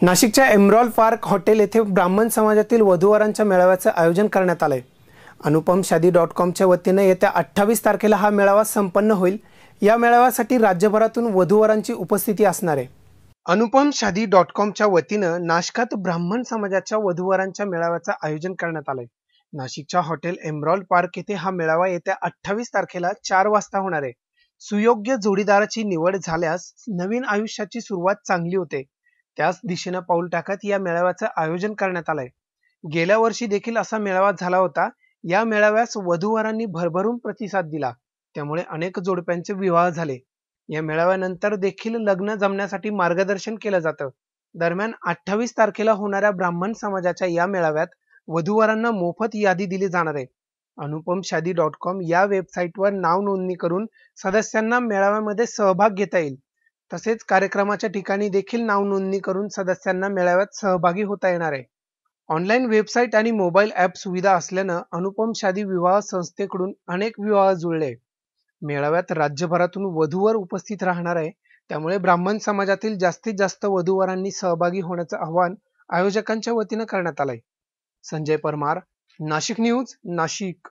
नाशिकच्या एमरॉल park hotel येथे ब्राह्मण समाजातील वधूवरांच्या मेळाव्याचं आयोजन करण्यात आलंय। अनुपमशादी.comच्या वतीने येत्या 28 तारखेला हा मेळावा संपन्न होईल। या मेळाव्यासाठी राज्यभरातून वधूवरांची उपस्थिती असणार आहे। अनुपमशादी.comच्या वतीनं नाशिकात ब्राह्मण समाजाच्या वधूवरांच्या मेळाव्याचं आयोजन करण्यात आलंय। नाशिकच्या हॉटेल एमरॉल पार्क येथे हा मेळावा येत्या 28 तारखेला 4 वाजता होणार आहे। सुयोग्य जोडीदाराची निवड झाल्यास नवीन आयुष्याची सुरुवात चांगली होते, त्याच दिशेने पाऊल टाकत या मेळाव्याचं आयोजन करण्यात आलंय। गेल्या वर्षी देखील असा मेळावा झाला होता। या मेळाव्यास वधूवरांनी भरभरून प्रतिसाद दिला, त्यामुळे अनेक जोडप्यांचे विवाह झाले। या मेळाव्यानंतर देखील लग्न जमण्यासाठी मार्गदर्शन केलं जातं। दरम्यान 28 तारखेला होणाऱ्या ब्राह्मण समाजाच्या या मेळाव्यात वधूवरांना मोफत यादी दिली जाणार आहे। अनुपमशादी.com या वेबसाईटवर नाव नोंदणी करून सदस्यांना मेळाव्यामध्ये सहभाग घेता येईल। तसेच कार्यक्रमाच्या ठिकाणी देखील नाव नोंदणी करून सदस्यांना मेळाव्यात सहभागी होता येणार आहे। ऑनलाईन वेबसाईट आणि मोबाईल ॲप सुविधा असल्यानं अनुपमशादी विवाह संस्थेकडून अनेक विवाह जुळले। मेळाव्यात राज्यभरातून वधूवर उपस्थित राहणार आहे, त्यामुळे ब्राह्मण समाजातील जास्तीत जास्त वधूवरांनी सहभागी होण्याचं आवाहन आयोजकांच्या वतीनं करण्यात आलंय। संजय परमार, नाशिक न्यूज, नाशिक।